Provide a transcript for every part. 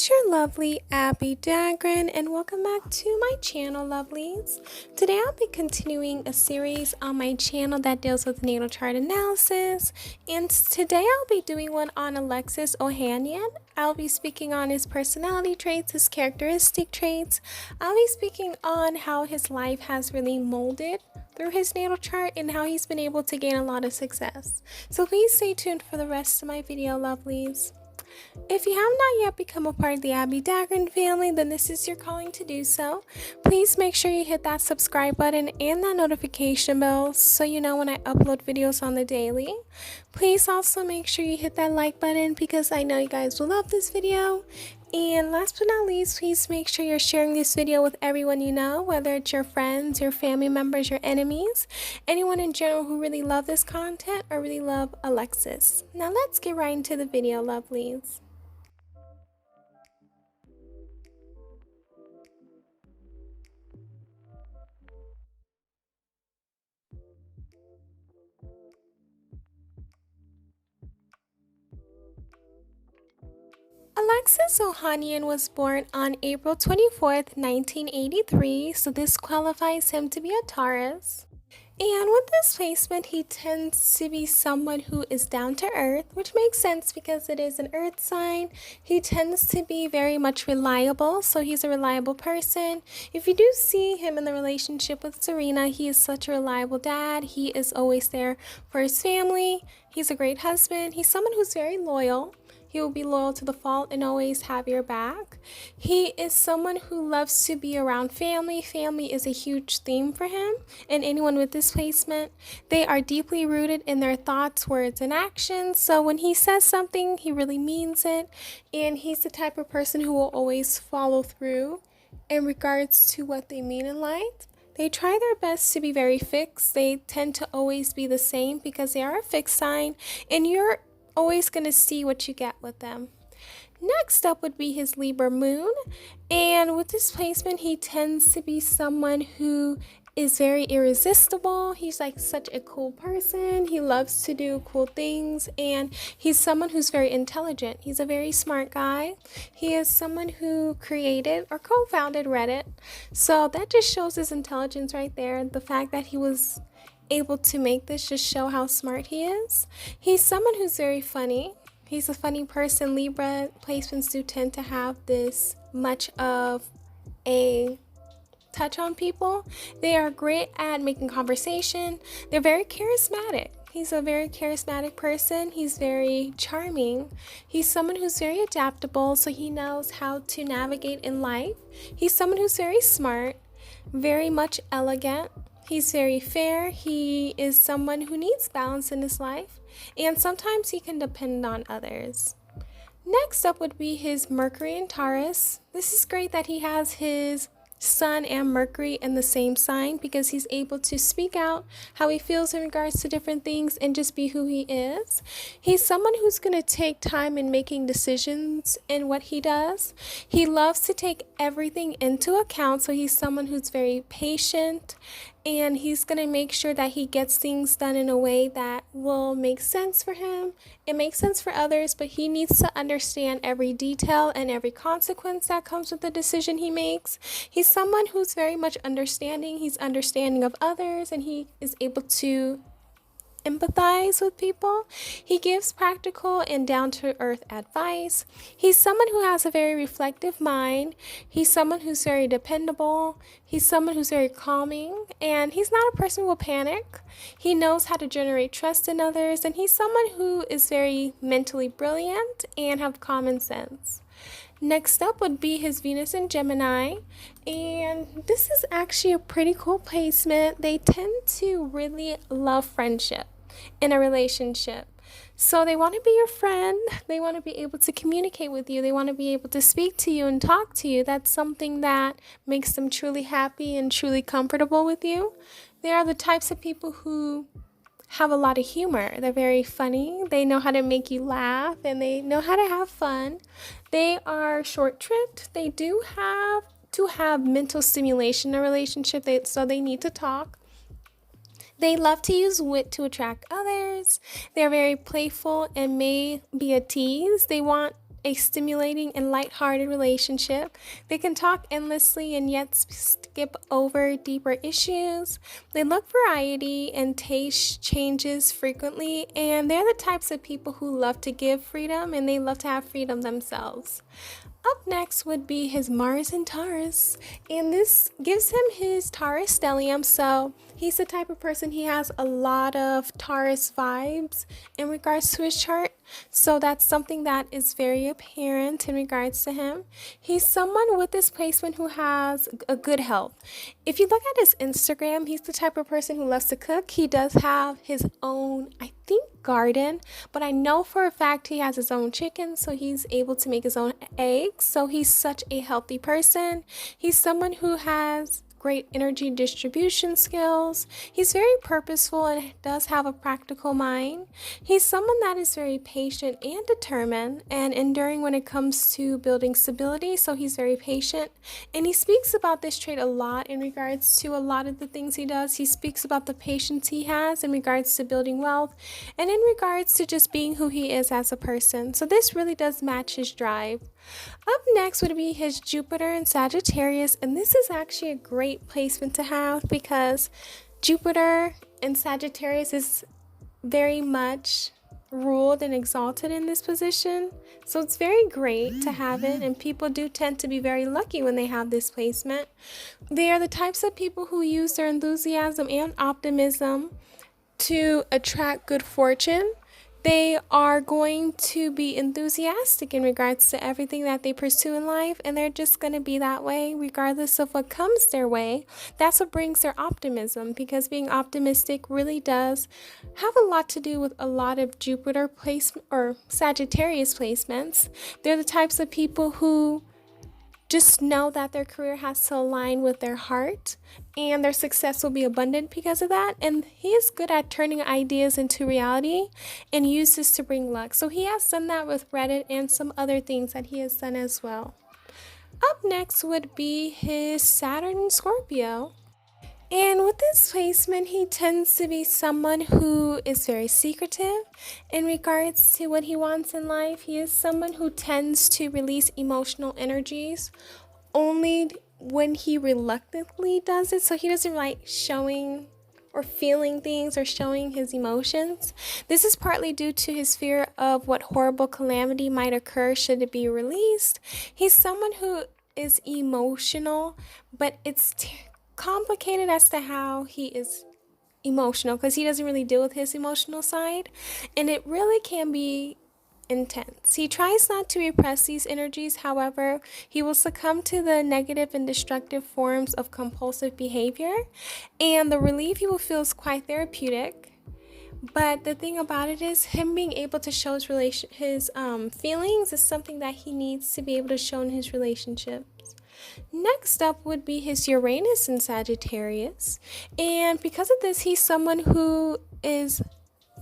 It's your lovely Abbie Dagrin, and welcome back to my channel, lovelies. Today I'll be continuing a series on my channel that deals with natal chart analysis, and today I'll be doing one on Alexis Ohanian. I'll be speaking on his personality traits, his characteristic traits. I'll be speaking on how his life has really molded through his natal chart and how he's been able to gain a lot of success. So please stay tuned for the rest of my video, lovelies. If you have not yet become a part of the Abbie Dagrin family, then this is your calling to do so. Please make sure you hit that subscribe button and that notification bell so you know when I upload videos on the daily. Please also make sure you hit that like button because I know you guys will love this video. And last but not least, please make sure you're sharing this video with everyone you know, whether it's your friends, your family members, your enemies, anyone in general who really love this content or really love Alexis. Now let's get right into the video, lovelies. Alexis Ohanian was born on April 24th, 1983, so this qualifies him to be a Taurus. And with this placement, he tends to be someone who is down to earth, which makes sense because it is an earth sign. He tends to be very much reliable, so he's a reliable person. If you do see him in the relationship with Serena, he is such a reliable dad. He is always there for his family. He's a great husband. He's someone who's very loyal. He will be loyal to the fault and always have your back. He is someone who loves to be around family. Family is a huge theme for him. And anyone with this placement, they are deeply rooted in their thoughts, words, and actions. So when he says something, he really means it. And he's the type of person who will always follow through in regards to what they mean in life. They try their best to be very fixed. They tend to always be the same because they are a fixed sign. And you're always going to see what you get with them. Next up would be his Libra moon, and with this placement he tends to be someone who is very irresistible. He's like such a cool person. He loves to do cool things, and he's someone who's very intelligent. He's a very smart guy. He is someone who created or co-founded Reddit, so that just shows his intelligence right there. The fact that he was able to make this just show how smart he is. He's someone who's very funny. He's a funny person. Libra placements do tend to have this much of a touch on people. They are great at making conversation. They're very charismatic. He's a very charismatic person. He's very charming. He's someone who's very adaptable, so he knows how to navigate in life. He's someone who's very smart, very much elegant. He's very fair. He is someone who needs balance in his life, and sometimes he can depend on others. Next up would be his Mercury in Taurus. This is great that he has his Sun and Mercury in the same sign because he's able to speak out how he feels in regards to different things and just be who he is. He's someone who's going to take time in making decisions in what he does. He loves to take everything into account, so he's someone who's very patient, and he's going to make sure that he gets things done in a way that will make sense for him. It makes sense for others, but he needs to understand every detail and every consequence that comes with the decision he makes. He's someone who's very much understanding. He's understanding of others, and he is able to empathize with people. He gives practical and down-to-earth advice. He's someone who has a very reflective mind. He's someone who's very dependable. He's someone who's very calming, and he's not a person who will panic. He knows how to generate trust in others, and he's someone who is very mentally brilliant and have common sense. Next up would be his Venus in Gemini, and this is actually a pretty cool placement. They tend to really love friendship in a relationship. So they want to be your friend. They want to be able to communicate with you. They want to be able to speak to you and talk to you. That's something that makes them truly happy and truly comfortable with you. They are the types of people who have a lot of humor. They're very funny. They know how to make you laugh, and they know how to have fun. They are short-tripped. They do have to have mental stimulation in a relationship, so they need to talk. They love to use wit to attract others. They're very playful and may be a tease. They want a stimulating and lighthearted relationship. They can talk endlessly and yet skip over deeper issues. They love variety and taste changes frequently, and they're the types of people who love to give freedom and they love to have freedom themselves. Up next would be his Mars in Taurus, and this gives him his Taurus stellium. So he's the type of person, he has a lot of Taurus vibes in regards to his chart. So that's something that is very apparent in regards to him. He's someone with this placement who has a good health. If you look at his Instagram, he's the type of person who loves to cook. He does have his own, I think, garden, but I know for a fact he has his own chicken, so he's able to make his own eggs. So he's such a healthy person. He's someone who has great energy distribution skills. He's very purposeful and does have a practical mind. He's someone that is very patient and determined and enduring when it comes to building stability. So he's very patient, and he speaks about this trait a lot in regards to a lot of the things he does. He speaks about the patience he has in regards to building wealth and in regards to just being who he is as a person. So this really does match his drive. Up next would be his Jupiter in Sagittarius, and this is actually a great placement to have because Jupiter in Sagittarius is very much ruled and exalted in this position. So it's very great to have it, and people do tend to be very lucky when they have this placement. They are the types of people who use their enthusiasm and optimism to attract good fortune. They are going to be enthusiastic in regards to everything that they pursue in life, and they're just going to be that way regardless of what comes their way. That's what brings their optimism, because being optimistic really does have a lot to do with a lot of Jupiter placement or Sagittarius placements. They're the types of people who just know that their career has to align with their heart, and their success will be abundant because of that. And he is good at turning ideas into reality and uses to bring luck. So he has done that with Reddit and some other things that he has done as well. Up next would be his Saturn in Scorpio. And with this placement, he tends to be someone who is very secretive in regards to what he wants in life. He is someone who tends to release emotional energies only when he reluctantly does it. So he doesn't like showing or feeling things or showing his emotions. This is partly due to his fear of what horrible calamity might occur should it be released. He's someone who is emotional, but it's complicated as to how he is emotional, because he doesn't really deal with his emotional side, and it really can be intense. He tries not to repress these energies. However, he will succumb to the negative and destructive forms of compulsive behavior, and the relief he will feel is quite therapeutic. But the thing about it is, him being able to show his feelings is something that he needs to be able to show in his relationships. Next up would be his Uranus in Sagittarius, and because of this, he's someone who is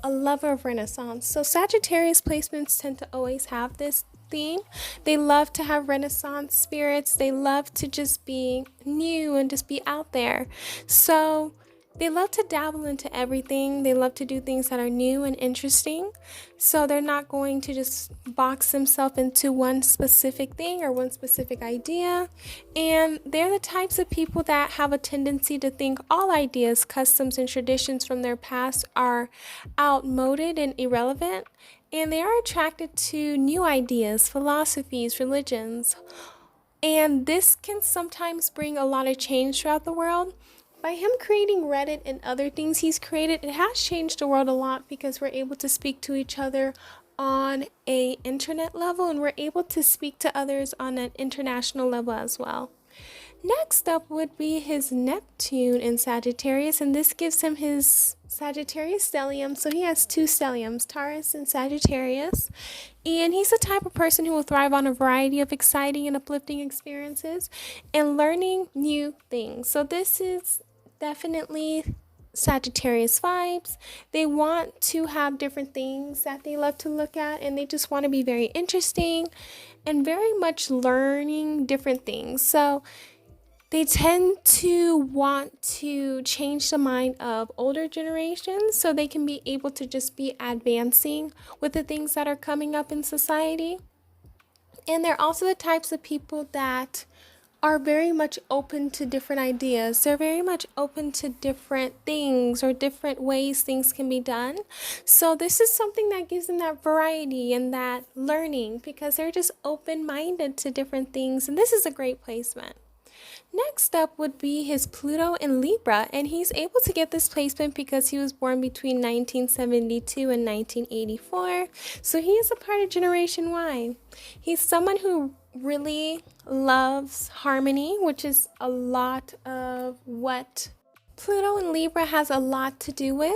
a lover of Renaissance. So Sagittarius placements tend to always have this theme. They love to have Renaissance spirits. They love to just be new and just be out there. So they love to dabble into everything. They love to do things that are new and interesting. So they're not going to just box themselves into one specific thing or one specific idea. And they're the types of people that have a tendency to think all ideas, customs, and traditions from their past are outmoded and irrelevant. And they are attracted to new ideas, philosophies, religions. And this can sometimes bring a lot of change throughout the world. By him creating Reddit and other things he's created, it has changed the world a lot, because we're able to speak to each other on an internet level, and we're able to speak to others on an international level as well. Next up would be his Neptune in Sagittarius, and this gives him his Sagittarius stellium. So he has two stelliums, Taurus and Sagittarius, and he's the type of person who will thrive on a variety of exciting and uplifting experiences and learning new things. So this is definitely Sagittarius vibes. They want to have different things that they love to look at, and they just want to be very interesting and very much learning different things. So they tend to want to change the mind of older generations so they can be able to just be advancing with the things that are coming up in society. And they're also the types of people that are very much open to different ideas. They're very much open to different things or different ways things can be done. So this is something that gives them that variety and that learning because they're just open-minded to different things. And this is a great placement. Next up would be his Pluto in Libra, and he's able to get this placement because he was born between 1972 and 1984. So he is a part of Generation Y. He's someone who really loves harmony, which is a lot of what Pluto in Libra has a lot to do with.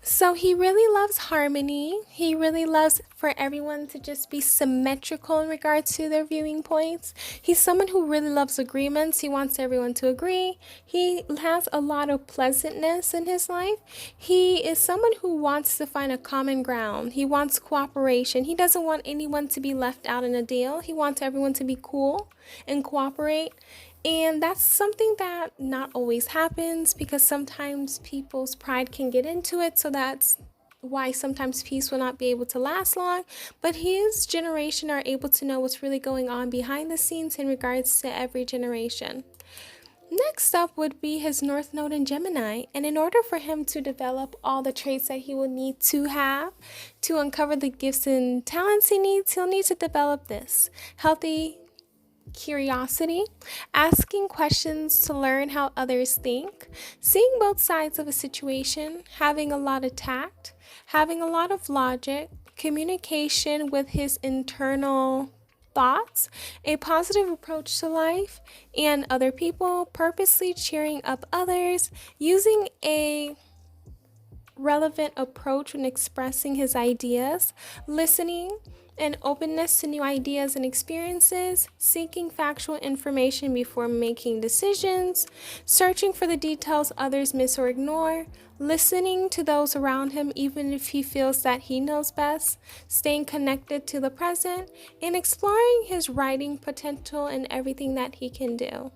So he really loves harmony. He really loves for everyone to just be symmetrical in regards to their viewing points. He's someone who really loves agreements. He wants everyone to agree. He has a lot of pleasantness in his life. He is someone who wants to find a common ground. He wants cooperation. He doesn't want anyone to be left out in a deal. He wants everyone to be cool and cooperate. And that's something that not always happens because sometimes people's pride can get into it. So that's why sometimes peace will not be able to last long. But his generation are able to know what's really going on behind the scenes in regards to every generation. Next up would be his North Node in Gemini. And in order for him to develop all the traits that he will need to have to uncover the gifts and talents he needs, he'll need to develop this healthy curiosity, asking questions to learn how others think, seeing both sides of a situation, having a lot of tact, having a lot of logic, communication with his internal thoughts, a positive approach to life and other people, purposely cheering up others, using a relevant approach when expressing his ideas, listening, and openness to new ideas and experiences, seeking factual information before making decisions, searching for the details others miss or ignore, listening to those around him even if he feels that he knows best, staying connected to the present, and exploring his writing potential and everything that he can do.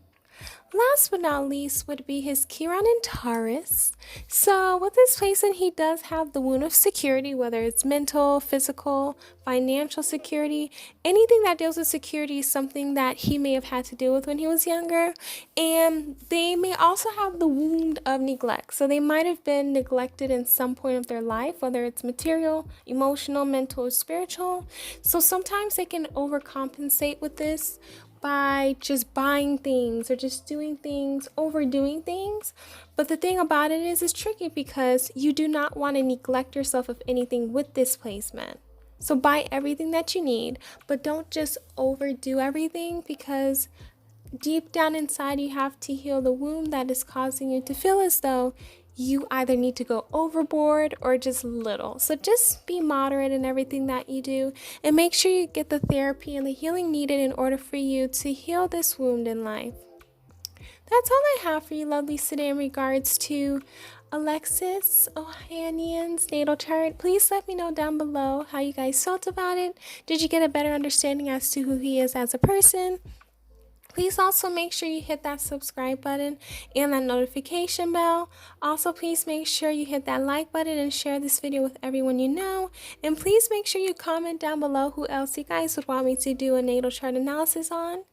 Last but not least would be his Chiron in Taurus. So with this placement, he does have the wound of security, whether it's mental, physical, financial security. Anything that deals with security is something that he may have had to deal with when he was younger. And they may also have the wound of neglect. So they might have been neglected in some point of their life, whether it's material, emotional, mental, or spiritual. So sometimes they can overcompensate with this by just buying things or just doing things, overdoing things. But the thing about it is it's tricky because you do not want to neglect yourself of anything with this placement. So buy everything that you need, but don't just overdo everything because deep down inside you have to heal the wound that is causing you to feel as though you either need to go overboard or just little. So just be moderate in everything that you do and make sure you get the therapy and the healing needed in order for you to heal this wound in life. That's all I have for you lovelies today in regards to Alexis Ohanian's natal chart. Please let me know down below how you guys felt about it. Did you get a better understanding as to who he is as a person? Please also make sure you hit that subscribe button and that notification bell. Also, please make sure you hit that like button and share this video with everyone you know. And please make sure you comment down below who else you guys would want me to do a natal chart analysis on.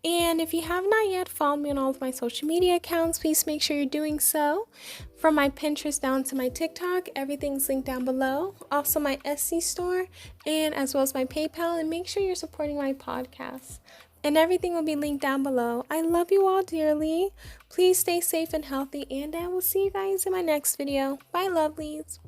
And if you have not yet followed me on all of my social media accounts, please make sure you're doing so. From my Pinterest down to my TikTok, everything's linked down below. Also my Etsy store and as well as my PayPal. And make sure you're supporting my podcast. And everything will be linked down below. I love you all dearly. Please stay safe and healthy, and I will see you guys in my next video. Bye, lovelies.